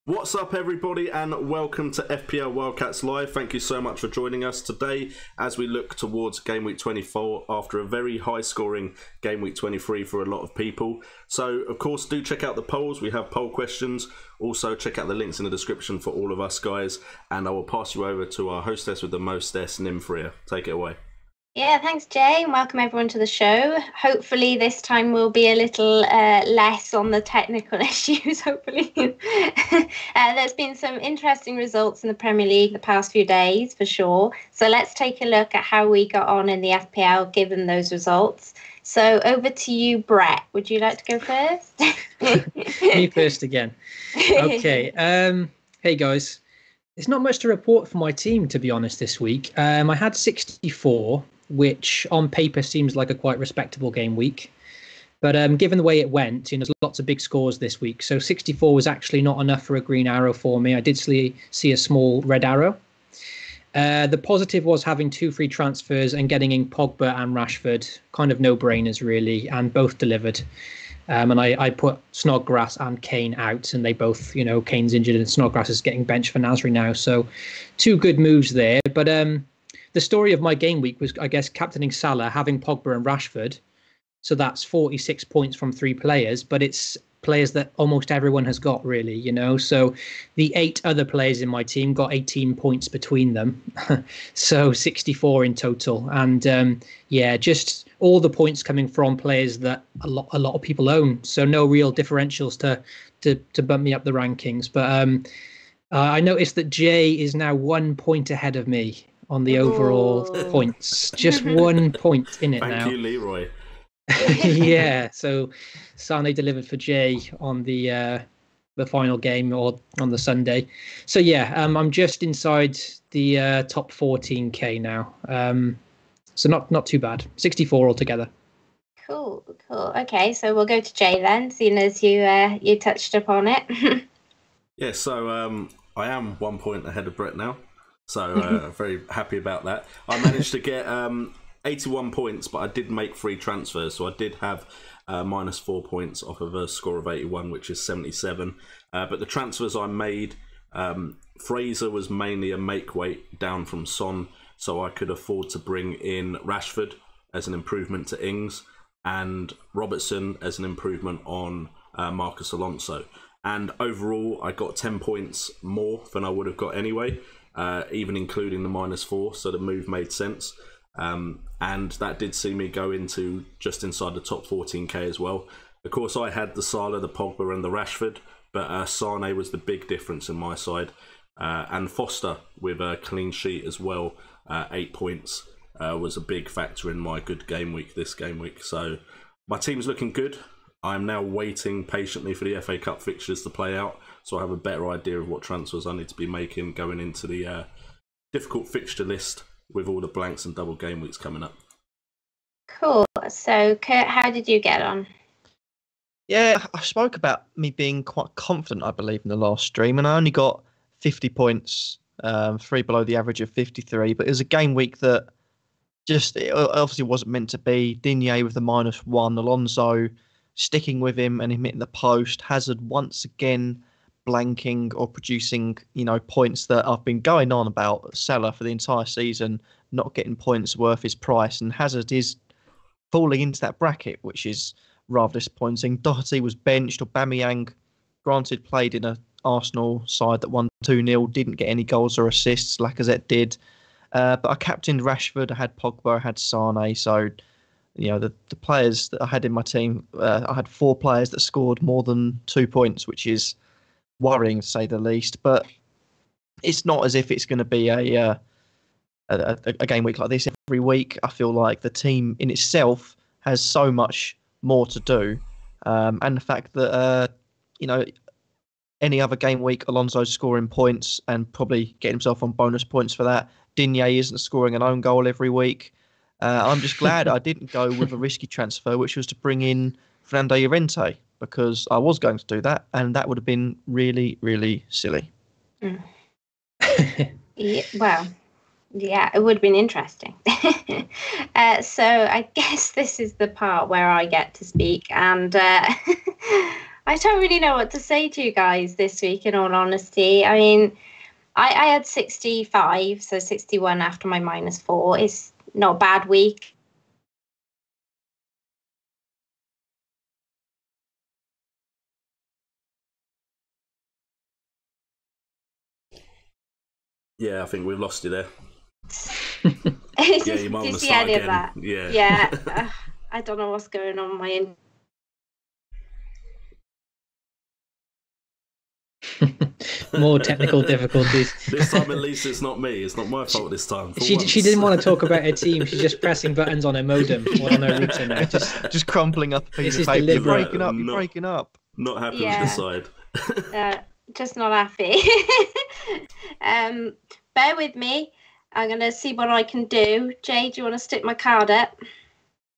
What's up, everybody, and welcome to FPL WildCats Live. Thank you so much for joining us today as we look towards Game Week 24 after a very high-scoring Game Week 23 for a lot of people. So, of course, do check out the polls. We have poll questions. Also, check out the links in the description for all of us guys. And I will pass you over to our hostess with the mostess, Nimfria. Take it away. Yeah, thanks, Jay, and welcome everyone to the show. Hopefully this time we'll be a little less on the technical issues, hopefully. There's been some interesting results in the Premier League the past few days, for sure. So let's take a look at how we got on in the FPL given those results. So over to you, Brett. Would you like to go first? Me first again. Okay. Hey, guys. There's not much to report for my team, to be honest, this week. I had 64, which on paper seems like a quite respectable game week. But given the way it went, there's lots of big scores this week. So 64 was actually not enough for a green arrow for me. I did see a small red arrow. The positive was having 2 free transfers and getting in Pogba and Rashford. Kind of no-brainers, really, and both delivered. And I put Snodgrass and Kane out, and they both, Kane's injured and Snodgrass is getting benched for Nasri now. So 2 good moves there. But the story of my game week was, I guess, captaining Salah, having Pogba and Rashford. So that's 46 points from 3 players, but it's players that almost everyone has got, really, So the 8 other players in my team got 18 points between them. So 64 in total. And just all the points coming from players that a lot of people own. So no real differentials to bump me up the rankings. But I noticed that Jay is now 1 point ahead of me on the overall points. Just 1 point in it now. Thank you, Leroy. Yeah, so Sane delivered for Jay on the final game or on the Sunday. So yeah, I'm just inside the top 14k now. So not too bad. 64 altogether. Cool. Okay, so we'll go to Jay then, seeing as you touched upon it. Yeah, so I am 1 point ahead of Brett now. So very happy about that. I managed to get 81 points, but I did make 3 transfers. So I did have minus 4 points off of a score of 81, which is 77. But the transfers I made, Fraser was mainly a make weight down from Son. So I could afford to bring in Rashford as an improvement to Ings and Robertson as an improvement on Marcus Alonso. And overall, I got 10 points more than I would have got anyway, even including the minus 4. So the move made sense. And that did see me go into just inside the top 14k as well. Of course, I had the Salah, the Pogba and the Rashford, but Sane was the big difference in my side. And Foster with a clean sheet as well, 8 points, was a big factor in my good game week this game week. So my team's looking good. I'm now waiting patiently for the FA Cup fixtures to play out, so I have a better idea of what transfers I need to be making going into the difficult fixture list with all the blanks and double game weeks coming up. Cool. So Kurt, how did you get on? Yeah, I spoke about me being quite confident, I believe, in the last stream, and I only got 50 points, 3 below the average of 53. But it was a game week that it obviously wasn't meant to be. Digne with the -1, Alonso sticking with him and him hitting the post. Hazard once again blanking or producing, points that I've been going on about Salah for the entire season, not getting points worth his price. And Hazard is falling into that bracket, which is rather disappointing. Doherty was benched. Aubameyang, granted, played in a Arsenal side that won 2-0, didn't get any goals or assists. Lacazette did. But I captained Rashford. I had Pogba. I had Sane. So, the players that I had in my team, I had 4 players that scored more than 2 points, which is worrying to say the least. But it's not as if it's going to be a game week like this every week. I feel like the team in itself has so much more to do, and the fact that any other game week Alonso's scoring points and probably getting himself on bonus points for that. Digne isn't scoring an own goal every week. I'm just glad I didn't go with a risky transfer, which was to bring in Fernando Llorente, because I was going to do that, and that would have been really, really silly. Yeah, well, yeah, it would have been interesting. So I guess this is the part where I get to speak, and I don't really know what to say to you guys this week, in all honesty. I mean, I had 65, so 61 after my -4. It's not a bad week. Yeah, I think we've lost you there. Yeah, you might want to start again. That? Yeah. Yeah. I don't know what's going on my end. More technical difficulties. This time, at least, it's not me. It's not my fault this time. She didn't want to talk about her team. She's just pressing buttons on her modem or on her router now. Just crumpling up a piece of paper. You're breaking up. You're breaking up. Not happy with the side. Just not happy. Bear with me. I'm going to see what I can do. Jay, do you want to stick my card up?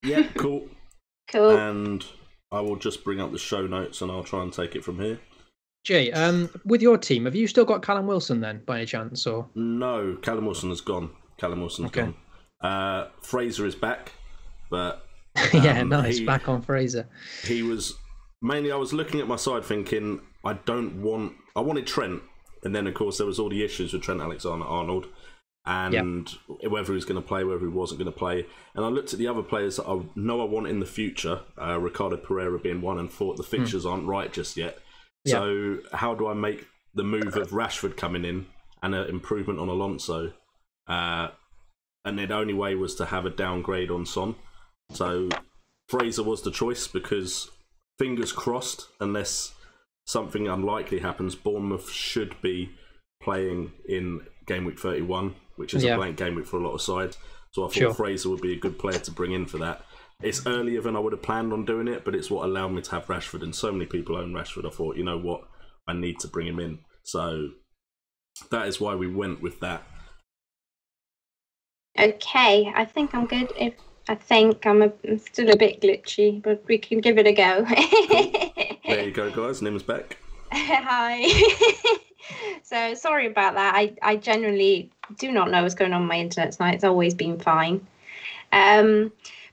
Yeah, cool. Cool. And I will just bring up the show notes and I'll try and take it from here. Jay, with your team, have you still got Callum Wilson then, by any chance? Or no, Callum Wilson has gone. Gone. Fraser is back, but yeah, nice, back on Fraser. He was mainly. I was looking at my side, thinking I wanted Trent, and then of course there was all the issues with Trent Alexander-Arnold, and whether he was going to play, whether he wasn't going to play. And I looked at the other players that I know I want in the future. Ricardo Pereira being one, and thought the fixtures aren't right just yet. So how do I make the move of Rashford coming in and an improvement on Alonso? And the only way was to have a downgrade on Son. So Fraser was the choice because, fingers crossed, unless something unlikely happens, Bournemouth should be playing in Gameweek 31, which is a blank game week for a lot of sides. So I thought Fraser would be a good player to bring in for that. It's earlier than I would have planned on doing it, but it's what allowed me to have Rashford, and so many people own Rashford. I thought, you know what, I need to bring him in. So that is why we went with that. Okay, I think I'm good. I'm still a bit glitchy, but we can give it a go. Cool. There you go, guys. Nim's back. Hi. So sorry about that. I generally do not know what's going on with my internet tonight. It's always been fine.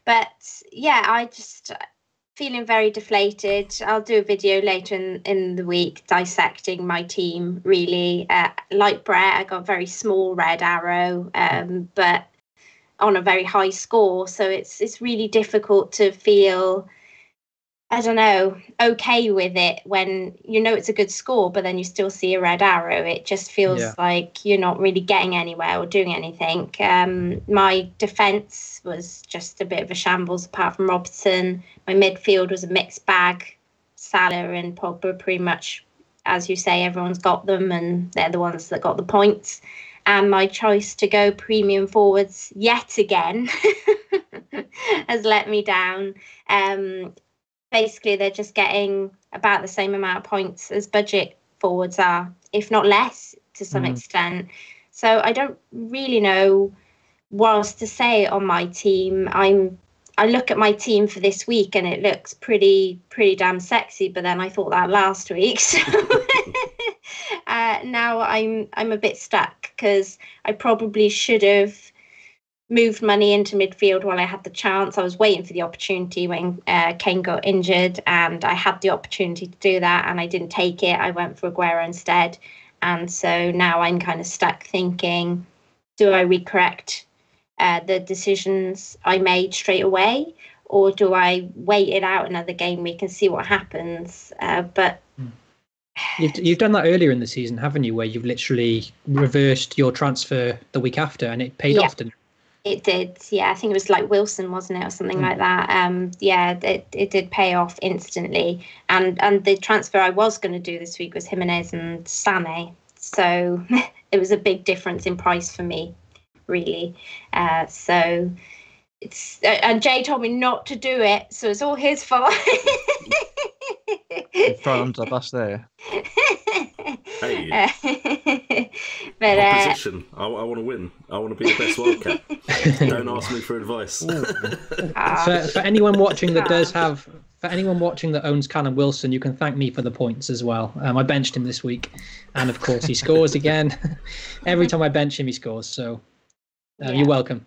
But yeah, I just feeling very deflated. I'll do a video later in the week dissecting my team, really. Like Brett, I got a very small red arrow, but on a very high score. So it's really difficult to feel, I don't know, okay with it when you know it's a good score, but then you still see a red arrow. It just feels like you're not really getting anywhere or doing anything. My defence was just a bit of a shambles apart from Robertson. My midfield was a mixed bag. Salah and Pogba, pretty much, as you say, everyone's got them and they're the ones that got the points. And my choice to go premium forwards yet again has let me down. Basically, they're just getting about the same amount of points as budget forwards are, if not less, to some extent. So I don't really know what else to say on my team. I look at my team for this week and it looks pretty damn sexy, but then I thought that last week. So now I'm a bit stuck because I probably should have moved money into midfield while I had the chance. I was waiting for the opportunity when Kane got injured, and I had the opportunity to do that and I didn't take it. I went for Aguero instead. And so now I'm kind of stuck thinking, do I recorrect the decisions I made straight away, or do I wait it out another game week and see what happens? But you've done that earlier in the season, haven't you, where you've literally reversed your transfer the week after and it paid off, didn't it? It did, yeah. I think it was like Wilson, wasn't it, or something like that. It did pay off instantly. And the transfer I was going to do this week was Jimenez and Sané. So it was a big difference in price for me, really. So it's and Jay told me not to do it, so it's all his fault. Throw under the bus there. Hey, but opposition. I want to win. I want to be the best Wildcat. Don't ask me for advice. For anyone watching that owns Callum Wilson, you can thank me for the points as well. I benched him this week, and of course he scores again. Every time I bench him, he scores. So you're welcome.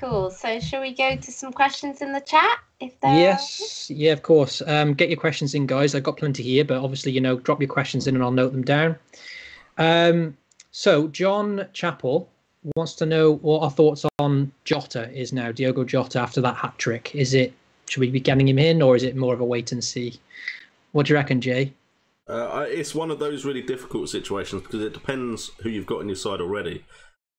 Cool. So shall we go to some questions in the chat? If there Yes, yeah, of course. Get your questions in, guys. I've got plenty here, but obviously, drop your questions in and I'll note them down. So John Chappell wants to know what our thoughts on Jota is now, Diogo Jota, after that hat trick. Should we be getting him in, or is it more of a wait and see? What do you reckon, Jay? It's one of those really difficult situations because it depends who you've got in your side already.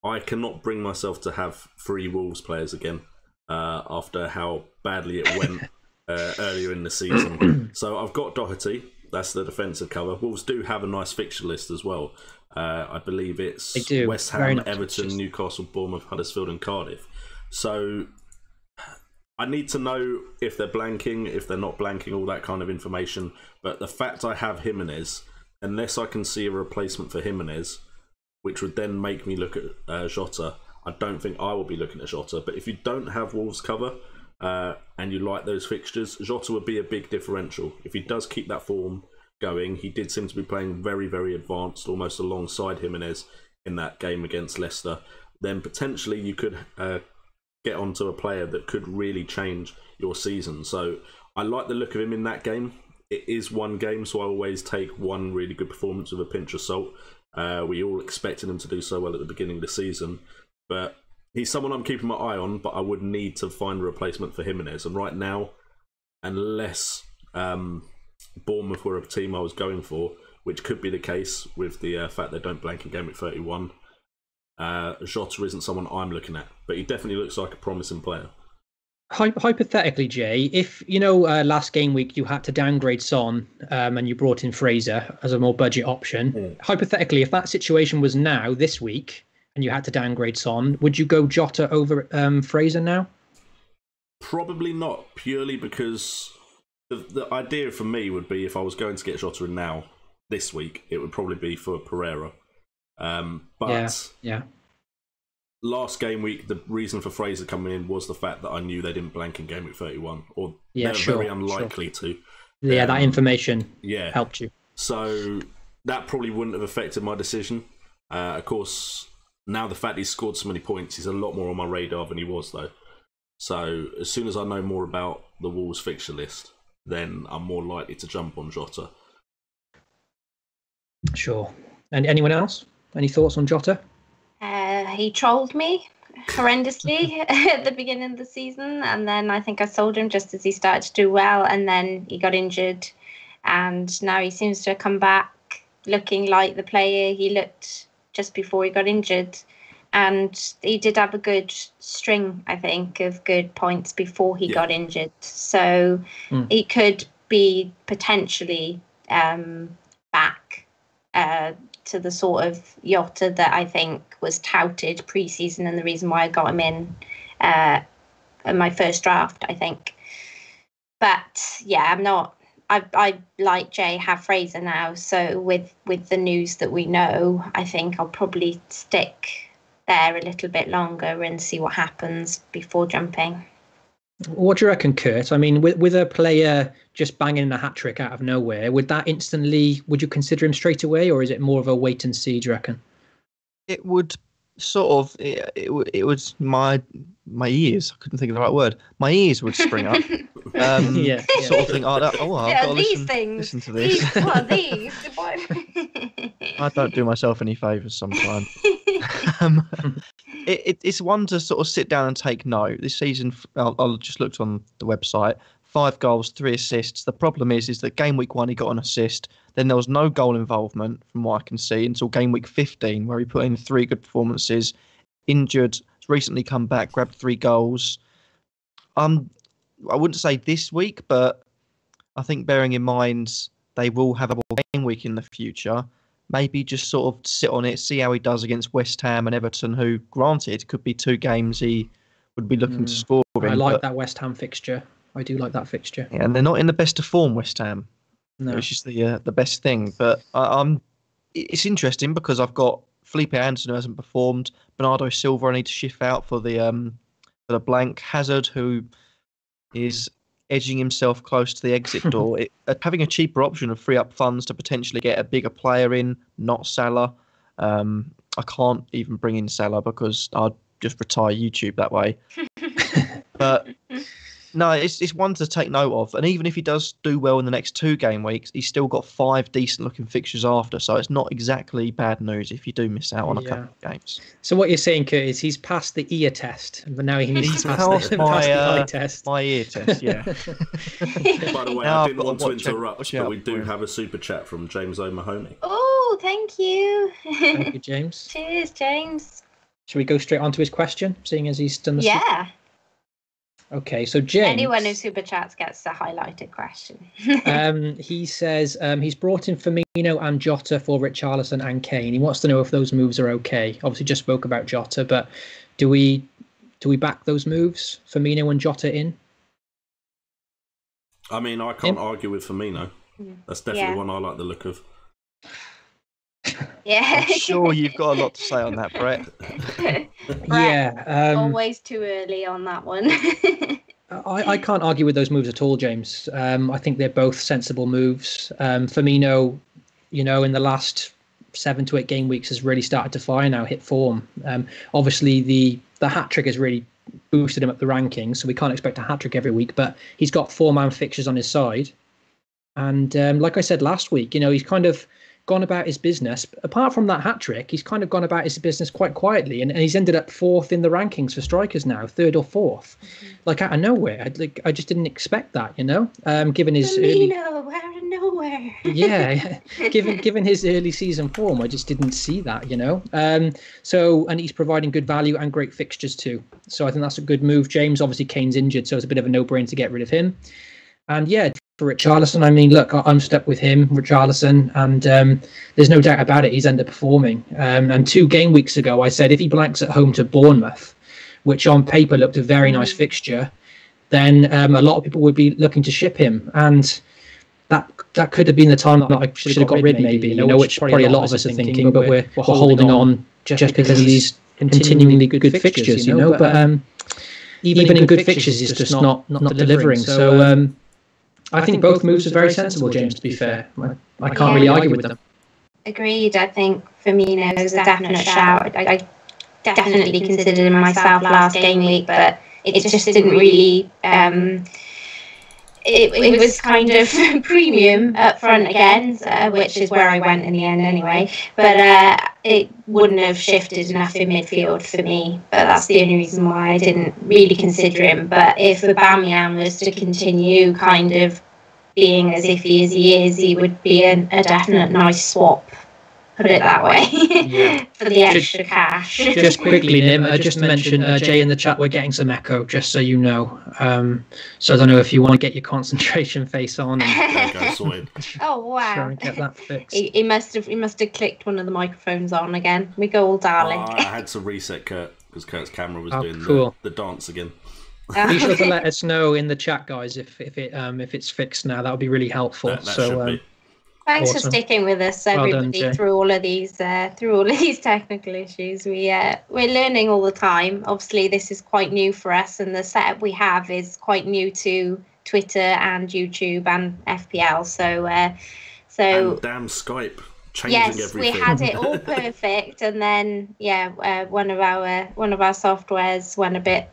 I cannot bring myself to have 3 Wolves players again after how badly it went earlier in the season. So I've got Doherty. That's the defensive cover. Wolves do have a nice fixture list as well. I believe it's West Ham, nice Everton, fixtures. Newcastle, Bournemouth, Huddersfield and Cardiff. So I need to know if they're blanking, if they're not blanking, all that kind of information. But the fact I have Jimenez, unless I can see a replacement for Jimenez, which would then make me look at Jota, I don't think I will be looking at Jota. But if you don't have Wolves cover and you like those fixtures, Jota would be a big differential. If he does keep that form going, he did seem to be playing very, very advanced, almost alongside Jimenez in that game against Leicester, then potentially you could get onto a player that could really change your season. So I like the look of him in that game. It is one game, so I always take one really good performance with a pinch of salt. We all expected him to do so well at the beginning of the season, but he's someone I'm keeping my eye on, but I would need to find a replacement for Jimenez. And right now, unless Bournemouth were a team I was going for, which could be the case with the fact they don't blank in Gameweek 31, Jota isn't someone I'm looking at, but he definitely looks like a promising player. Hypothetically, Jay, if last game week you had to downgrade Son and you brought in Fraser as a more budget option, hypothetically, if that situation was now this week and you had to downgrade Son, would you go Jota over Fraser now? Probably not, purely because the idea for me would be if I was going to get Jota in now this week, it would probably be for Pereira. But yeah. Last game week, the reason for Fraser coming in was the fact that I knew they didn't blank in Game Week 31, or they're very unlikely to. Yeah, that information helped you. So that probably wouldn't have affected my decision. Of course, now the fact he's scored so many points, he's a lot more on my radar than he was, though. So as soon as I know more about the Wolves fixture list, then I'm more likely to jump on Jota. Sure. And anyone else? Any thoughts on Jota? He trolled me horrendously at the beginning of the season, and then I think I sold him just as he started to do well, and then he got injured, and now he seems to have come back looking like the player he looked just before he got injured. And he did have a good string, I think, of good points before he got injured. So he could be potentially back to the sort of Jota that I think was touted pre-season and the reason why I got him in my first draft, I think. But yeah, I'm not. I like Jay have Fraser now, so with the news that we know, I think I'll probably stick there a little bit longer and see what happens before jumping. What do you reckon, Kurt? I mean, with a player just banging a hat trick out of nowhere, would you consider him straight away, or is it more of a wait and see, do you reckon? It would sort of, it would, my ears, I couldn't think of the right word, my ears would spring up. Sort of think, I've got to listen to this. What are these? I don't do myself any favours sometimes. It's one to sort of sit down and take note. This season, I just looked on the website, 5 goals, 3 assists. The problem is that game week 1 he got an assist. Then there was no goal involvement from what I can see until game week 15, where he put in 3 good performances. Injured, recently come back, grabbed 3 goals. I wouldn't say this week, but I think bearing in mind they will have a game week in the future, maybe just sort of sit on it, see how he does against West Ham and Everton, who, granted, could be 2 games he would be looking to score in. I like that West Ham fixture. I do like that fixture. Yeah, and they're not in the best of form, West Ham. No. Which is the best thing. But it's interesting because I've got Felipe Anderson who hasn't performed, Bernardo Silva I need to shift out for the blank, Hazard who is edging himself close to the exit door. Having a cheaper option of free up funds to potentially get a bigger player in, not Salah. I can't even bring in Salah because I'd just retire YouTube that way. But no, it's one to take note of. And even if he does do well in the next 2 game weeks, he's still got 5 decent looking fixtures after. So it's not exactly bad news if you do miss out on a couple of games. So what you're saying, Kurt, is he's passed the ear test, but now he needs to pass the eye test. My ear test, yeah. By the way, I didn't want to interrupt, but we do have a super chat from James O'Mahony. Oh, thank you. Thank you, James. Cheers, James. Should we go straight on to his question, seeing as he's done the Yeah. Okay, so James... Anyone who super chats gets the highlighted question. He says he's brought in Firmino and Jota for Richarlison and Kane. He wants to know if those moves are okay. Obviously, just spoke about Jota, but do we back those moves? Firmino and Jota in? I mean, I can't argue with Firmino. That's definitely one I like the look of. Yeah. I'm sure you've got a lot to say on that, Brett. Yeah. Always too early on that one. I can't argue with those moves at all, James. I think they're both sensible moves. Firmino, in the last 7 to 8 game weeks has really started to fire now, hit form. Obviously, the hat-trick has really boosted him up the rankings, so we can't expect a hat-trick every week, but he's got 4-man fixtures on his side. And like I said last week, he's kind of gone about his business. Apart from that hat-trick, he's kind of gone about his business quite quietly, and he's ended up 4th in the rankings for strikers now, 3rd or 4th, like out of nowhere. I just didn't expect that, given his early... out of nowhere. Yeah, given his early season form, I just didn't see that, and he's providing good value and great fixtures too, so I think that's a good move. James, obviously Kane's injured, so it's a bit of a no-brainer to get rid of him. And yeah, for Richarlison, I mean, look, I'm stuck with him, Richarlison, and there's no doubt about it, he's underperforming. And 2 game weeks ago, I said if he blanks at home to Bournemouth, which on paper looked a very nice fixture, then a lot of people would be looking to ship him. And that could have been the time that I should have got rid, maybe, which probably a lot of us are thinking, but we're holding on just because of these continually good fixtures, But even in good fixtures, he's just not delivering. So I think both moves are very sensible, James, to be fair. I can't really argue with them. Agreed. I think Firmino's a definite shout. I definitely considered him myself last game week, but it just didn't really... It was kind of premium up front again, which is where I went in the end anyway. But it wouldn't have shifted enough in midfield for me. But that's the only reason why I didn't really consider him. But if Aubameyang was to continue kind of being as iffy as he is, he would be a definite nice swap. Put it that way, for the extra cash. Just quickly, Nim, just to mention, Jay in the chat, we're getting some echo, just so you know. So I don't know if you want to get your concentration face on. Oh wow! Try and get that fixed. He must have clicked one of the microphones on again. We go all darling. I had to reset Kurt because Kurt's camera was doing the dance again. Be sure to let us know in the chat, guys, if it's fixed now. That would be really helpful. That should be. Thanks for sticking with us, everybody, through all of these technical issues. We're learning all the time. Obviously, this is quite new for us, and the setup we have is quite new to Twitter and YouTube and FPL. So and damn Skype changing everything. Yes, we had it all perfect, and then one of our softwares went a bit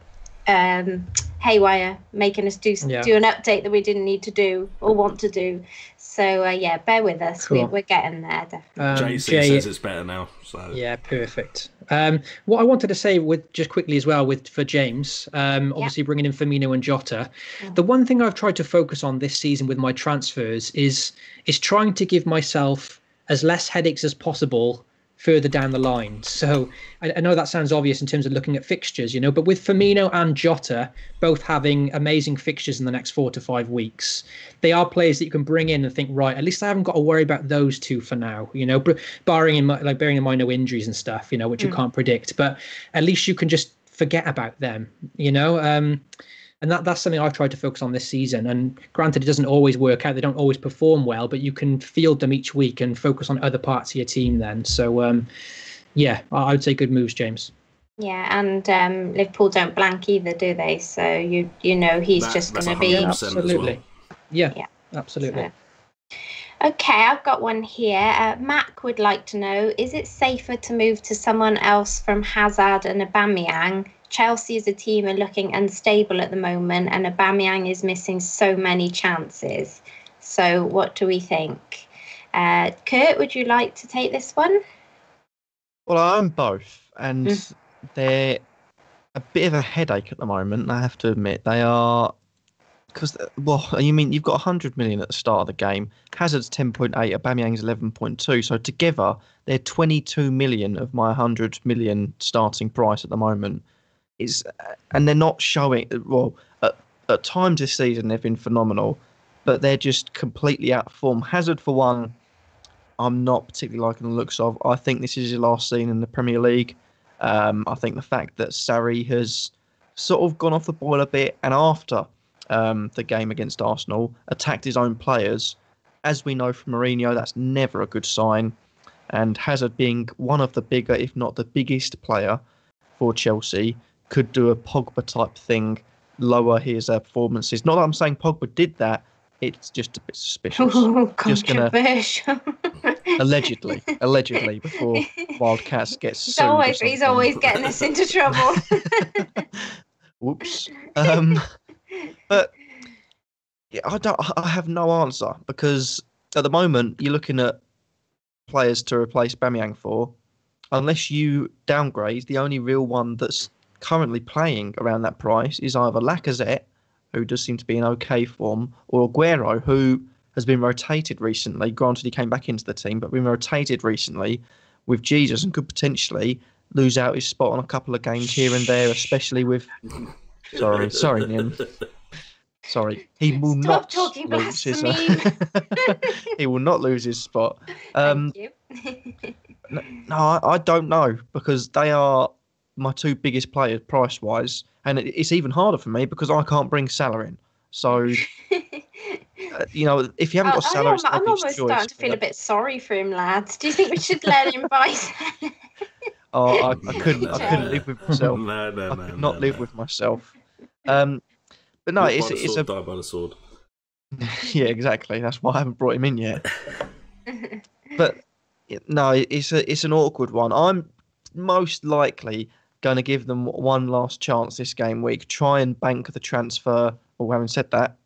haywire, making us do an update that we didn't need to do or want to do. So bear with us. Cool. We're getting there, definitely. Jay says it's better now. So yeah, perfect. What I wanted to say just quickly as well for James, obviously bringing in Firmino and Jota. The one thing I've tried to focus on this season with my transfers is trying to give myself as less headaches as possible further down the line. So I know that sounds obvious in terms of looking at fixtures, but with Firmino and Jota both having amazing fixtures in the next 4 to 5 weeks, they are players that you can bring in and think, right, at least I haven't got to worry about those two for now, bearing in mind no injuries and stuff, which you can't predict, but at least you can just forget about them, and that's something I've tried to focus on this season. And granted, it doesn't always work out. They don't always perform well, but you can field them each week and focus on other parts of your team then. So, I would say good moves, James. Yeah, and Liverpool don't blank either, do they? So, he's just going to be... Absolutely. Well. Yeah, absolutely. Okay, I've got one here. Mac would like to know, is it safer to move to someone else from Hazard and Aubameyang? Chelsea as a team are looking unstable at the moment, and Aubameyang is missing so many chances. So what do we think? Kurt, would you like to take this one? Well, I own both, and they're a bit of a headache at the moment, I have to admit. They are... Because, well, you mean you've got 100 million at the start of the game. Hazard's 10.8, Aubameyang's 11.2. So together, they're 22 million of my 100 million starting price at the moment. And they're not showing... Well, at times this season, they've been phenomenal, but they're just completely out of form. Hazard, for one, I'm not particularly liking the looks of. I think this is his last season in the Premier League. I think the fact that Sarri has sort of gone off the boil a bit, and after the game against Arsenal, attacked his own players. As we know from Mourinho, that's never a good sign. And Hazard, being one of the bigger, if not the biggest player for Chelsea, could do a Pogba type thing, lower his performances. Not that I'm saying Pogba did that, it's just a bit suspicious. Oh, Just gonna controversial. allegedly, before Wildcats gets sued. He's always getting us into trouble. Whoops. But yeah, I have no answer, because at the moment you're looking at players to replace Aubameyang for. Unless you downgrade, the only real one that's currently playing around that price is either Lacazette, who does seem to be in okay form, or Aguero, who has been rotated recently. Granted, he came back into the team, but been rotated recently with Jesus and could potentially lose out his spot on a couple of games here and there, especially with... Sorry, Nim. Sorry, he will not lose his. He will not lose his spot. Thank you. No, I don't know, because they are my two biggest players price-wise, and it's even harder for me because I can't bring Salah in. So, if you haven't got Salah, I'm almost starting to feel a bit sorry for him, lads. Do you think we should let him buy Salah? I couldn't live with myself. No, I could not live with myself. But no, it's a die by the sword. Yeah, exactly. That's why I haven't brought him in yet. But no, it's an awkward one. I'm most likely going to give them one last chance this game week. Try and bank the transfer. Or having said that,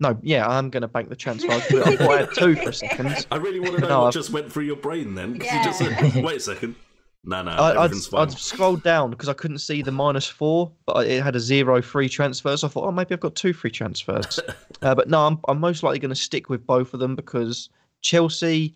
no, yeah, I'm going to bank the transfer. I thought I had two for a second. I really want to know what just went through your brain then. Because you just said, wait a second. No, everything's fine. I'd scrolled down because I couldn't see the -4, but it had a 0 free transfer. So I thought, maybe I've got 2 free transfers. But no, I'm most likely going to stick with both of them, because Chelsea,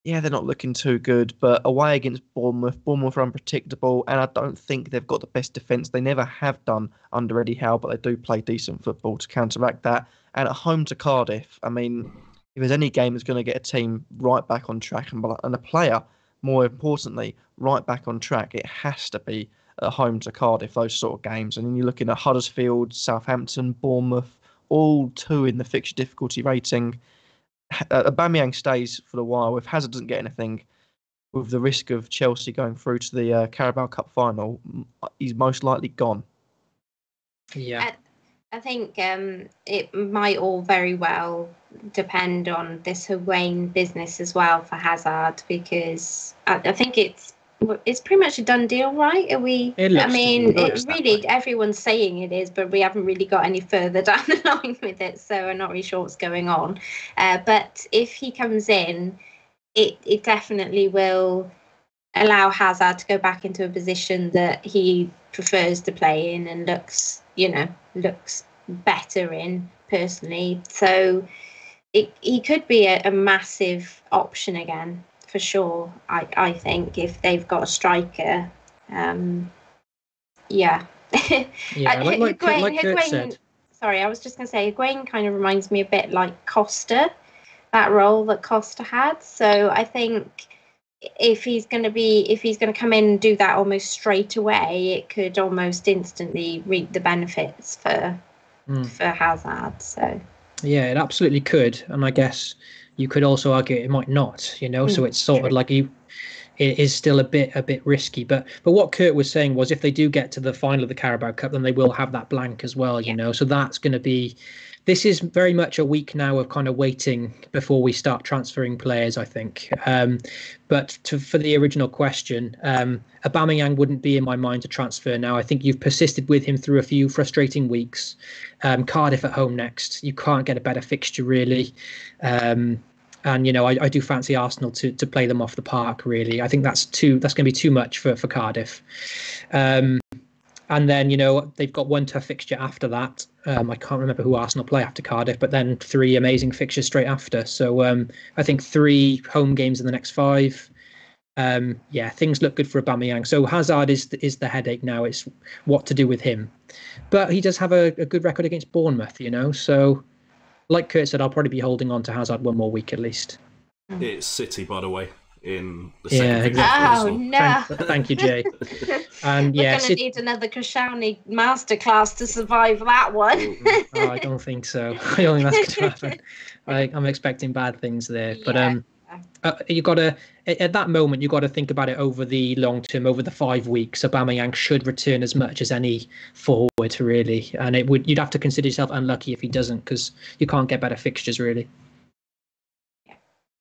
yeah, they're not looking too good. But away against Bournemouth are unpredictable, and I don't think they've got the best defence. They never have done under Eddie Howe, but they do play decent football to counteract that. And at home to Cardiff, I mean, if there's any game that's going to get a team right back on track and a player, more importantly, right back on track, it has to be at home to Cardiff, those sort of games. And then you're looking at Huddersfield, Southampton, Bournemouth, all 2 in the fixture difficulty rating. Aubameyang stays for a while. If Hazard doesn't get anything, with the risk of Chelsea going through to the Carabao Cup final, he's most likely gone. Yeah. I think it might all very well depend on this Hwayne business as well for Hazard, because I think it's pretty much a done deal, right? Are we? Everyone's saying it is, but we haven't really got any further down the line with it, so I'm not really sure what's going on. But if he comes in, it definitely will allow Hazard to go back into a position that he prefers to play in and looks better in, personally. So he could be a massive option again, for sure. I think if they've got a striker, yeah. Like Kurt said. Sorry, I was just going to say, Higuain kind of reminds me a bit like Costa, that role that Costa had. So I think if he's going to come in and do that almost straight away, it could almost instantly reap the benefits for Hazard. So yeah, it absolutely could, and I guess you could also argue it might not. So it's sort of like it is still a bit risky. But what Kurt was saying was, if they do get to the final of the Carabao Cup, then they will have that blank as well. So that's going to be this is very much a week now of kind of waiting before we start transferring players, I think. But for the original question, Aubameyang wouldn't be in my mind to transfer now. I think you've persisted with him through a few frustrating weeks. Cardiff at home next. You can't get a better fixture, really. And, you know, I do fancy Arsenal to play them off the park, really. I think that's going to be too much for Cardiff. And then, you know, they've got one tough fixture after that. I can't remember who Arsenal play after Cardiff, but then 3 amazing fixtures straight after. So I think 3 home games in the next 5. Things look good for Aubameyang. So Hazard is the headache now. It's what to do with him. But he does have a good record against Bournemouth, you know. So like Kurt said, I'll probably be holding on to Hazard one more week at least. It's City, by the way, in the second. Yeah, exactly. Oh, no. Thank you, Jay. And We're going to need another Koscielny masterclass to survive that one. I don't think so. I don't think that's going to happen. I'm expecting bad things there. But you got to, at that moment, you got to think about it over the long term, over the 5 weeks. Aubameyang should return as much as any forward, really. And you'd have to consider yourself unlucky if he doesn't, because you can't get better fixtures, really. Yeah,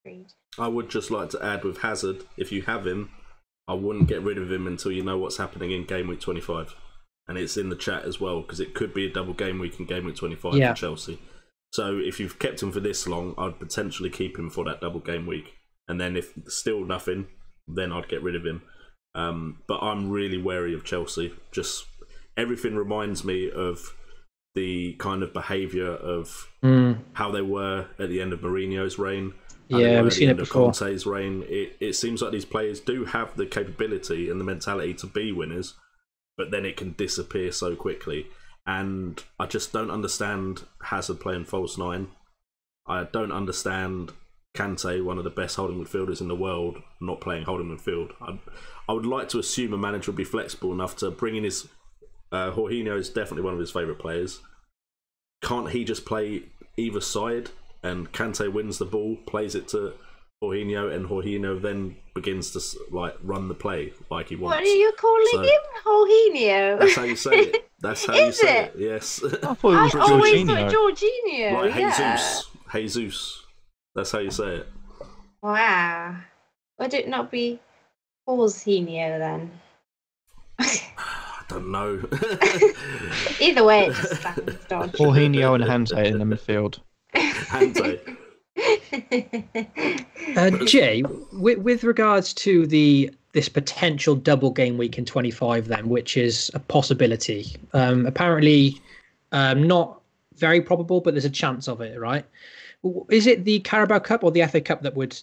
agreed. I would just like to add with Hazard, if you have him, I wouldn't get rid of him until you know what's happening in game week 25. And it's in the chat as well, because it could be a double game week in game week 25 for Chelsea. So if you've kept him for this long, I'd potentially keep him for that double game week. And then if still nothing, then I'd get rid of him. But I'm really wary of Chelsea. Just everything reminds me of the kind of behaviour of how they were at the end of Mourinho's reign. Yeah, we've seen it before. Conte's reign. It seems like these players do have the capability and the mentality to be winners, but then it can disappear so quickly. And I just don't understand Hazard playing false 9. I don't understand Kante, one of the best holding midfielders in the world, not playing holding midfield. I would like to assume a manager would be flexible enough to bring in his... Jorginho is definitely one of his favourite players. Can't he just play either side? And Kante wins the ball, plays it to Jorginho, and Jorginho then begins to run the play like he wants. What are you calling him? Jorginho? That's how you say it. That's how you say it. Yes. I thought it was I always Jorginho. thought Jorginho. Like Jesus. That's how you say it. Wow. Would it not be Jorginho then? I don't know. Either way, it just sounds dodgy. Jorginho and Kante in the midfield. Kante. Jay, with regards to this potential double game week in 25 then, which is a possibility, apparently not very probable, but there's a chance of it, right? Is it the Carabao Cup or the FA Cup that would...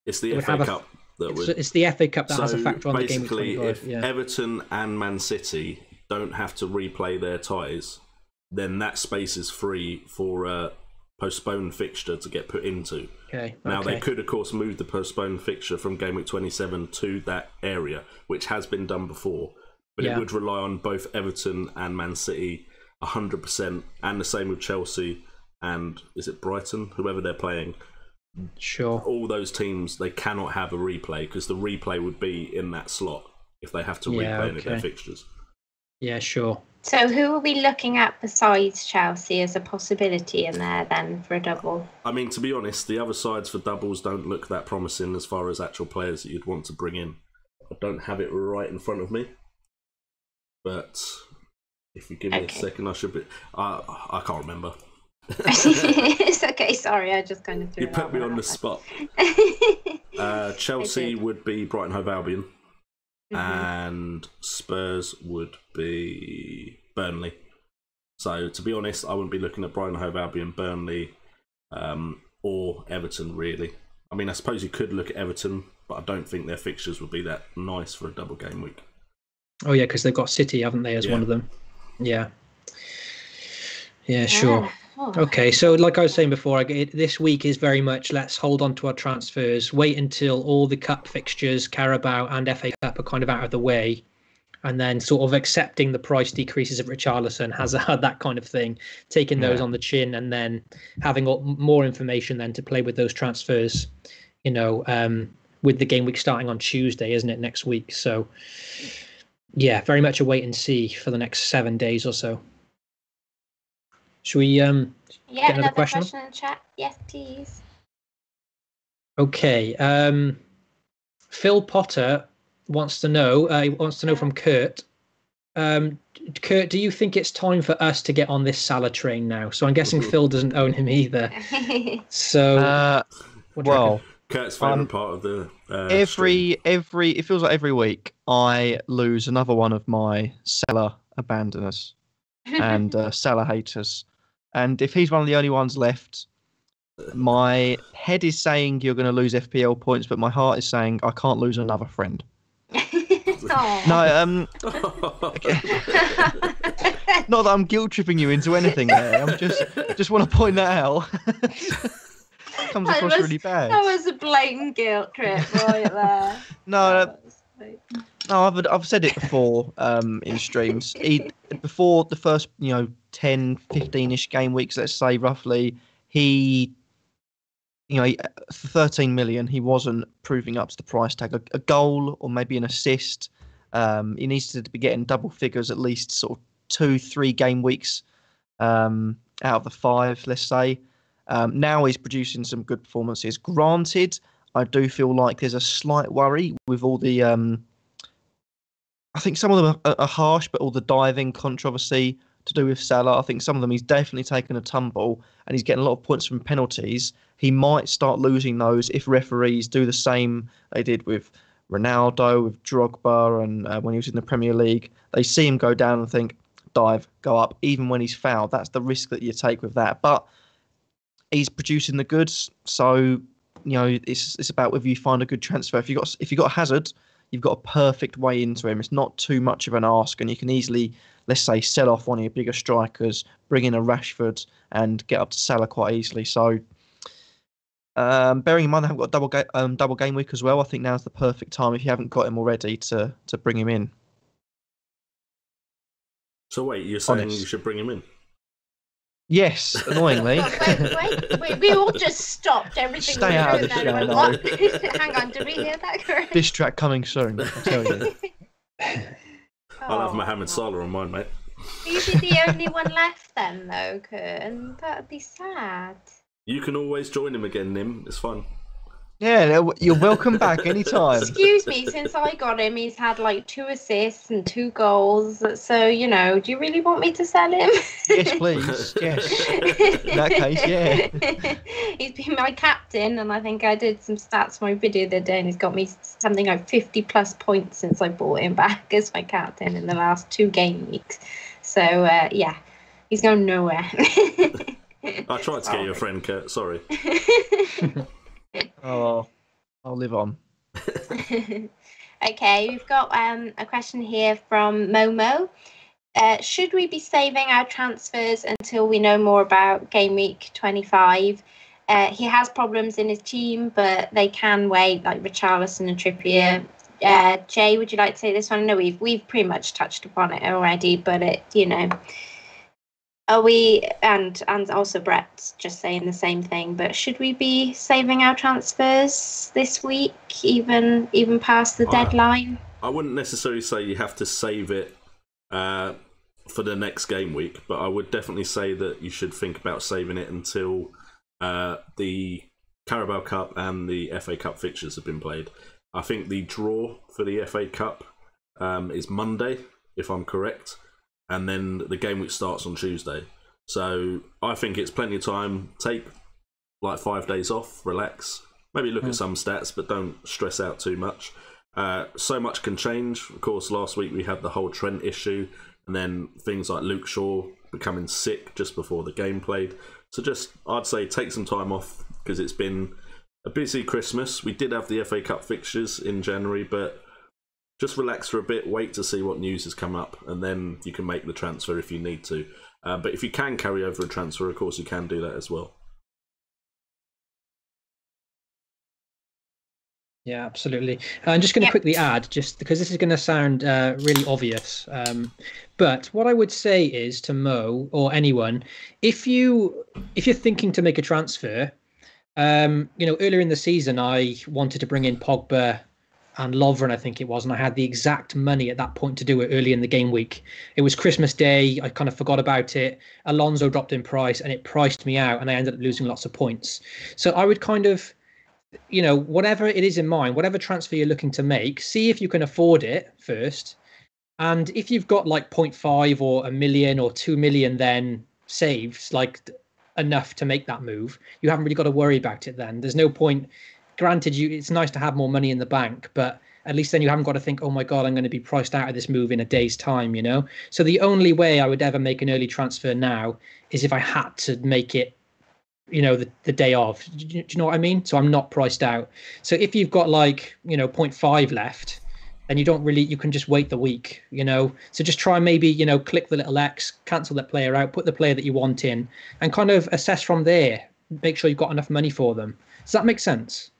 It's the FA Cup. It's the FA Cup that has a factor on the game week 25. If Everton and Man City don't have to replay their ties, then that space is free for a postponed fixture to get put into. Now, they could, of course, move the postponed fixture from game week 27 to that area, which has been done before. But it would rely on both Everton and Man City 100%, and the same with Chelsea and, is it Brighton? Whoever they're playing. Sure. All those teams, they cannot have a replay, because the replay would be in that slot if they have to replay any of their fixtures. Yeah, sure. So who are we looking at besides Chelsea as a possibility in there then for a double? I mean, to be honest, the other sides for doubles don't look that promising as far as actual players that you'd want to bring in. I don't have it right in front of me, but if you give me a second, I should be... I can't remember. It's okay, sorry, I just kind of threw You put me on the spot. Chelsea would be Brighton Hove Albion. And Spurs would be Burnley. So, to be honest, I wouldn't be looking at Brighton Hove Albion, Burnley, or Everton, really. I mean, I suppose you could look at Everton, but I don't think their fixtures would be that nice for a double game week. Oh, yeah, because they've got City, haven't they, as one of them? Yeah. Yeah, sure. Okay, so like I was saying before, this week is very much let's hold on to our transfers, wait until all the cup fixtures, Carabao and FA Cup are kind of out of the way, and then sort of accepting the price decreases of Richarlison, Hazard, that kind of thing, taking those on the chin, and then having more information then to play with those transfers, you know, with the game week starting on Tuesday, isn't it, next week? So, yeah, very much a wait and see for the next 7 days or so. Should we Yeah, get another another question? question in the chat. Yes, please. Okay. Phil Potter wants to know. He wants to know from Kurt. Kurt, do you think it's time for us to get on this Salah train now? So I'm guessing Phil doesn't own him either. So, what do you reckon? Kurt's favourite part of the it feels like every week I lose another one of my Salah abandoners and Salah haters. And if he's one of the only ones left, my head is saying you're going to lose FPL points, but my heart is saying I can't lose another friend. No, not that I'm guilt tripping you into anything there. I'm just want to point that out. Comes across really bad. That was a blatant guilt trip right there. No, I've said it before in streams. Before the first 10, 15-ish game weeks, let's say roughly, for 13 million, he wasn't proving up to the price tag. A goal or maybe an assist. He needs to be getting double figures at least sort of 2-3 game weeks out of the 5, let's say. Now he's producing some good performances. Granted, I do feel like there's a slight worry with all the... I think some of them are harsh, but all the diving controversy to do with Salah, I think some of them he's definitely taken a tumble and he's getting a lot of points from penalties. He might start losing those if referees do the same they did with Ronaldo, with Drogba, and when he was in the Premier League. They see him go down and think, dive, go up, even when he's fouled. That's the risk that you take with that. But he's producing the goods, so it's about whether you find a good transfer. If you got Hazard, you've got a perfect way into him. It's not too much of an ask, and you can easily, let's say, sell off one of your bigger strikers, bring in a Rashford, and get up to Salah quite easily. So, bearing in mind they haven't got double game week as well, I think now's the perfect time if you haven't got him already to bring him in. So wait, you're saying you should bring him in? Yes, annoyingly. wait, we all just stopped everything. Stay out of the show. What? Hang on, did we hear that correctly? This track coming soon, I'll tell you. I'll have Mohamed Salah on mine, mate. You'd be the only one left then, though, Kurt, and that would be sad. You can always join him again, Nim. It's fun. Yeah, you're welcome back anytime. Excuse me, since I got him, he's had like 2 assists and 2 goals. So, do you really want me to sell him? Yes, please. Yes. In that case, yeah. He's been my captain, and I think I did some stats for my video the other day, and he's got me something like 50 plus points since I bought him back as my captain in the last 2 game weeks. So, yeah, he's going nowhere. I tried to get you a friend, Kurt. Sorry. Oh, I'll live on. Okay, we've got a question here from Momo. Should we be saving our transfers until we know more about Game Week 25? He has problems in his team, but they can wait, like Richarlison and Trippier. Jay, would you like to say this one? I know we've pretty much touched upon it already, but are we, and also Brett's just saying the same thing, but should we be saving our transfers this week, even past the deadline? I wouldn't necessarily say you have to save it for the next game week, but I would definitely say that you should think about saving it until the Carabao Cup and the FA Cup fixtures have been played. I think the draw for the FA Cup is Monday, if I'm correct. And then the game week starts on Tuesday. So I think it's plenty of time. Take like 5 days off, relax, maybe look at some stats, but don't stress out too much. So much can change. Of course, last week we had the whole Trent issue, and then things like Luke Shaw becoming sick just before the game played. So I'd say take some time off, because it's been a busy Christmas. We did have the FA Cup fixtures in January, but just relax for a bit, wait to see what news has come up, and then you can make the transfer if you need to. But if you can carry over a transfer, of course, you can do that as well. Yeah, absolutely. I'm just going to quickly add, just because this is going to sound really obvious, but what I would say is to Mo or anyone, if you're thinking to make a transfer, earlier in the season I wanted to bring in Pogba and Lovren, I think it was, and I had the exact money at that point to do it early in the game week. It was Christmas Day. I kind of forgot about it. Alonso dropped in price, and it priced me out, and I ended up losing lots of points. So I would kind of, whatever it is in mind, whatever transfer you're looking to make, see if you can afford it first. And if you've got like 0.5 or 1 million or 2 million then saved, like enough to make that move, you haven't really got to worry about it then. There's no point. Granted, it's nice to have more money in the bank, but at least then you haven't got to think, oh my God, I'm going to be priced out of this move in a day's time, So the only way I would ever make an early transfer now is if I had to make it, the day of. Do you know what I mean? So I'm not priced out. So if you've got like, 0.5 left, then you can just wait the week, So just try and maybe, click the little X, cancel that player out, put the player that you want in, and kind of assess from there. Make sure you've got enough money for them. Does that make sense?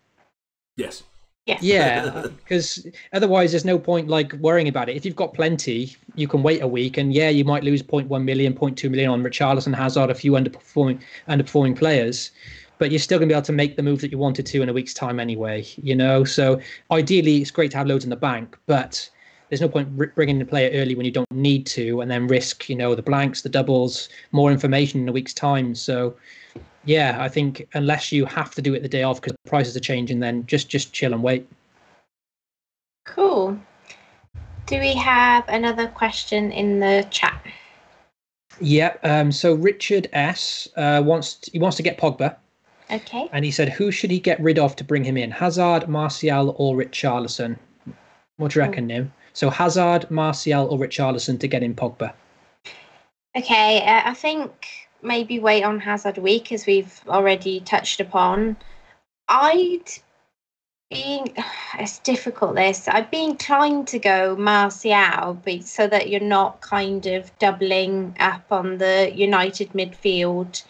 Yes. Yes. Yeah, because otherwise there's no point like worrying about it. If you've got plenty, you can wait a week, and you might lose 0.1 million, 0.2 million on Richarlison, Hazard, a few underperforming players, but you're still going to be able to make the move that you wanted to in a week's time anyway, So ideally, it's great to have loads in the bank, but there's no point bringing in a player early when you don't need to, and then risk, the blanks, the doubles, more information in a week's time. So yeah, I think unless you have to do it the day of because the prices are changing, then just chill and wait. Cool. Do we have another question in the chat? Yeah. So Richard S wants to get Pogba. Okay. And he said, who should he get rid of to bring him in? Hazard, Martial, or Richarlison? What do you reckon, Nim? So Hazard, Martial, or Richarlison to get in Pogba? Okay, I think maybe wait on Hazard week, as we've already touched upon. It's difficult this. I'd be inclined to go Martial, so that you're not kind of doubling up on the United midfield.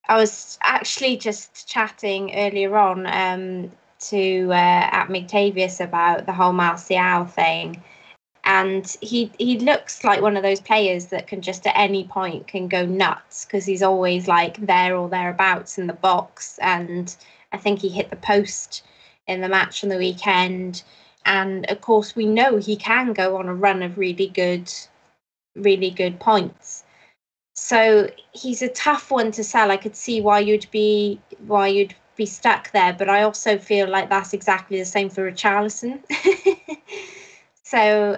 I was actually just chatting earlier on to at McTavius about the whole Martial thing. And he looks like one of those players that can just at any point can go nuts, because he's always like there or thereabouts in the box. And I think he hit the post in the match on the weekend. And of course, we know he can go on a run of really good points. So he's a tough one to sell. I could see why you'd be stuck there, but I also feel like that's exactly the same for Richarlison. So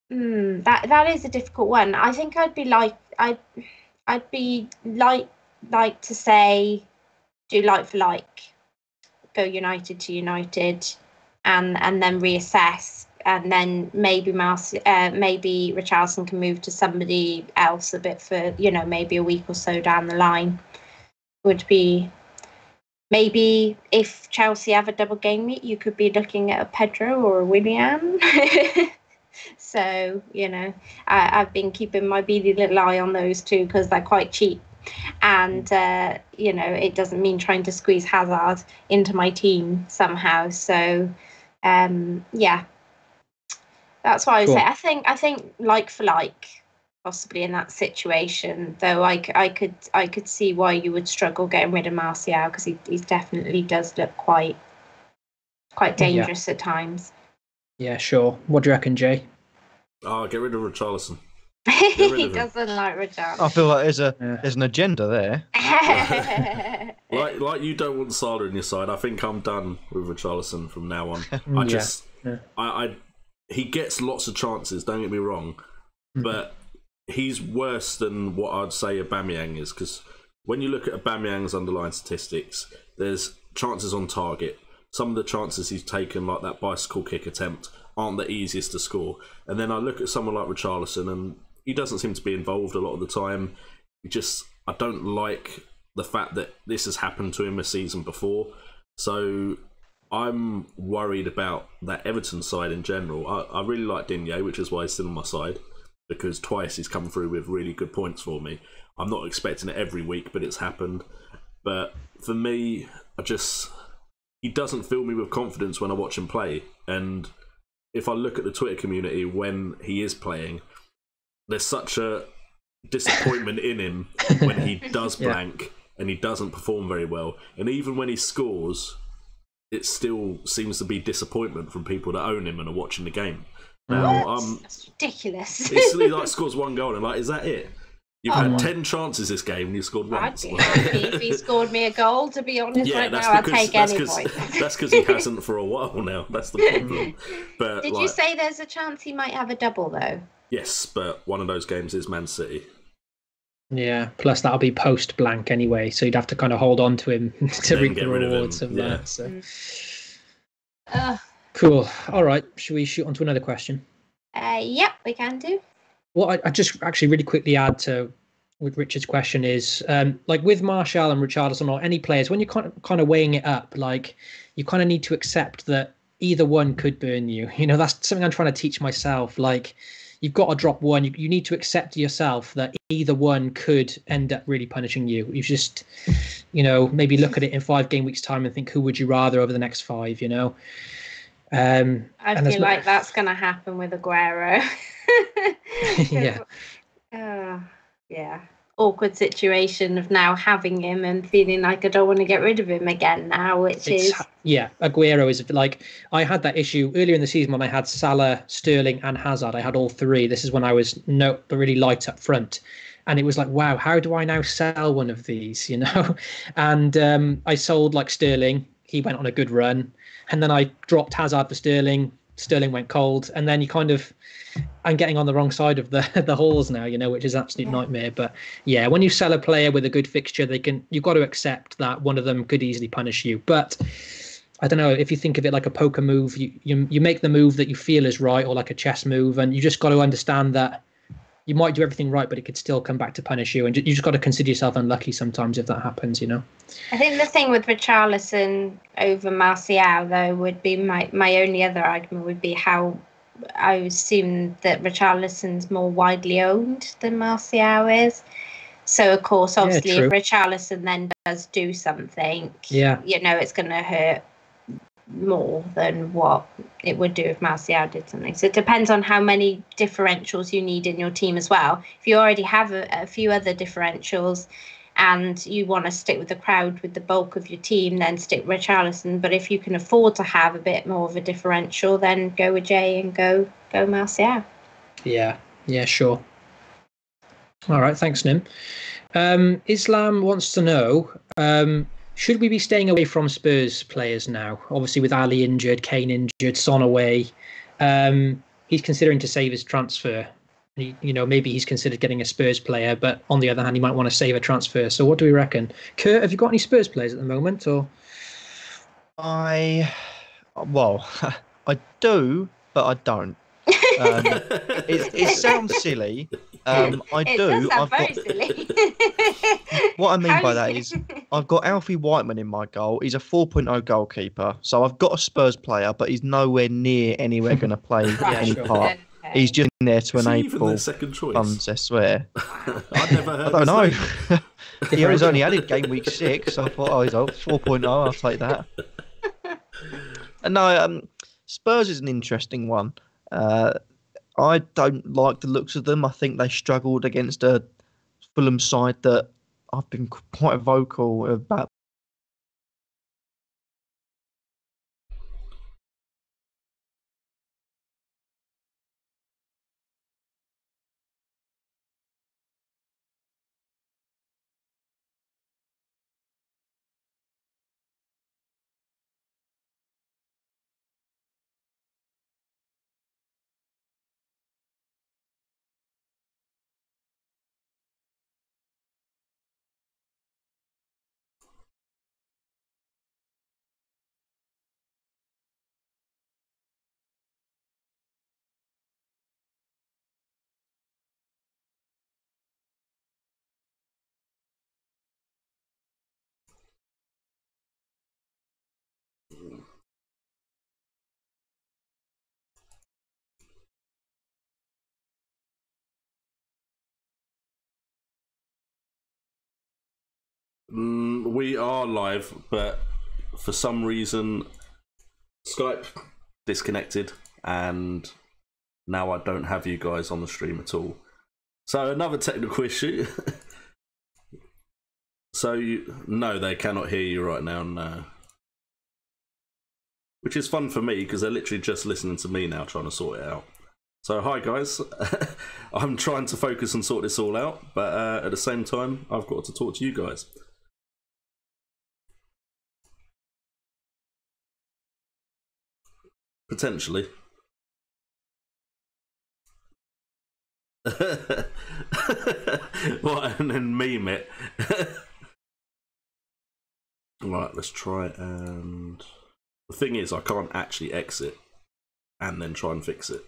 that is a difficult one. I think I'd be like to say do like for like, go United to United, and then reassess, and then maybe Richarlison can move to somebody else a bit for maybe a week or so down the line. Would be. Maybe if Chelsea have a double game week, you could be looking at a Pedro or a Willian. So, I've been keeping my beady little eye on those two because they're quite cheap. And, it doesn't mean trying to squeeze Hazard into my team somehow. So, yeah, that's what I would say. I think like for like, possibly in that situation, though I could see why you would struggle getting rid of Martial, because he definitely does look quite dangerous at times. Yeah, sure. What do you reckon, Jay? Oh, get rid of Richarlison. He doesn't like Richarlison. I feel like there's an agenda there. like you don't want Salah in your side. I think I'm done with Richarlison from now on. He gets lots of chances, don't get me wrong, but he's worse than what I'd say Aubameyang is, because when you look at Aubameyang's underlying statistics, there's chances on target. Some of the chances he's taken, like that bicycle kick attempt, aren't the easiest to score. And then I look at someone like Richarlison, and he doesn't seem to be involved a lot of the time. I don't like the fact that this has happened to him a season before. So I'm worried about that Everton side in general. I really like Digne, which is why he's still on my side, because twice he's come through with really good points for me. I'm not expecting it every week, but it's happened. But for me, he doesn't fill me with confidence when I watch him play. And if I look at the Twitter community when he is playing, there's such a disappointment in him when he does blank and he doesn't perform very well. And even when he scores, it still seems to be disappointment from people that own him and are watching the game. Now, that's ridiculous. he like scores 1 goal and like, is that it? You've had 10 chances this game and you scored once. I'd be happy if he scored me a goal, to be honest. Yeah, right now, I'll take any point. That's because he hasn't for a while now. That's the problem. But Did you say there's a chance he might have a double, though? Yes, but one of those games is Man City. Yeah, plus that'll be post blank anyway, so you'd have to kind of hold on to him to reap the rewards of that. So. Cool. All right, should we shoot on to another question? Yep, we can do. What I just actually really quickly add to with Richard's question is like with Martial and Richarlison or any players, when you're kind of weighing it up, like you kind of need to accept that either one could burn you. You know, that's something I'm trying to teach myself. Like you've got to drop one. You need to accept yourself that either one could end up really punishing you. You just, you know, maybe look at it in 5 game weeks time and think, who would you rather over the next 5, you know? I feel like that's going to happen with Aguero. Yeah. Awkward situation of now having him and feeling like I don't want to get rid of him again now, Aguero is like, I had that issue earlier in the season when I had Salah, Sterling and Hazard. I had all 3. This is when I was really light up front. And it was like, wow, how do I now sell one of these, you know? And I sold like Sterling. He went on a good run. And then I dropped Hazard for Sterling. Sterling went cold. And then I'm getting on the wrong side of the halls now, you know, which is an absolute nightmare. But yeah, when you sell a player with a good fixture, you've got to accept that one of them could easily punish you. But I don't know, if you think of it like a poker move, you make the move that you feel is right, or like a chess move, and you just got to understand that you might do everything right, but it could still come back to punish you. And you just got to consider yourself unlucky sometimes if that happens, you know. I think the thing with Richarlison over Martial, though, would be my only other argument would be how I assume that Richarlison's more widely owned than Martial is. So, of course, obviously, if Richarlison then does do something, you know, it's going to hurt more than what it would do if Martial did something. So it depends on how many differentials you need in your team as well. If you already have a few other differentials and you want to stick with the crowd with the bulk of your team, then stick Richarlison. But if you can afford to have a bit more of a differential, then go with Jay and go Martial. Yeah, sure. All right, thanks, Nim. Islam wants to know, should we be staying away from Spurs players now? Obviously, with Ali injured, Kane injured, Son away. He's considering to save his transfer. You know, maybe he's considered getting a Spurs player, but on the other hand, he might want to save a transfer. So what do we reckon? Kurt, have you got any Spurs players at the moment? Or I do, but I don't. It sounds silly. I do. Silly. What I mean by that is I've got Alfie Whiteman in my goal. He's a 4.0 goalkeeper. So I've got a Spurs player, but he's nowhere near anywhere going to play any part. Okay. He's just in there to enable funds, I swear. I've never heard I don't know. He was only added game week 6. So I thought, he's 4.0. I'll take that. No, Spurs is an interesting one. I don't like the looks of them. I think they struggled against a Fulham side that I've been quite vocal about. We are live, but for some reason Skype disconnected and now I don't have you guys on the stream at all. So another technical issue. So no, they cannot hear you right now. No. which is fun for me because they're literally just listening to me now trying to sort it out. So hi guys, I'm trying to focus and sort this all out, but at the same time I've got to talk to you guys. Potentially. What, and then meme it. Right, let's try, and the thing is I can't actually exit and then try and fix it.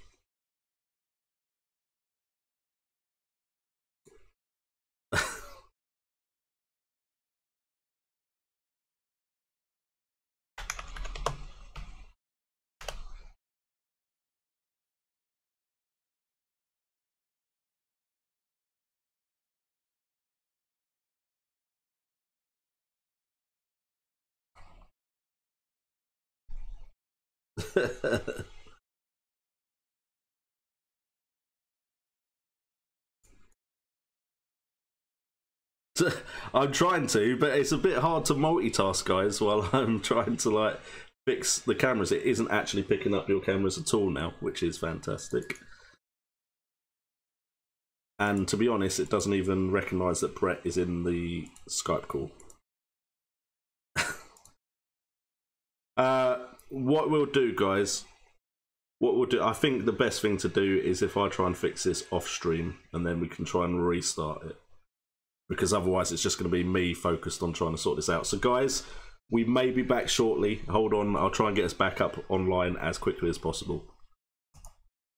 I'm trying to, but it's a bit hard to multitask, guys, while I'm trying to like fix the cameras. It isn't actually picking up your cameras at all now, which is fantastic. And to be honest, it doesn't even recognise that Brett is in the Skype call. What we'll do, guys, I think the best thing to do is if I try and fix this off stream, and then we can try and restart it. Because otherwise it's just going to be me focused on trying to sort this out. So guys, we may be back shortly. Hold on, I'll try and get us back up online as quickly as possible.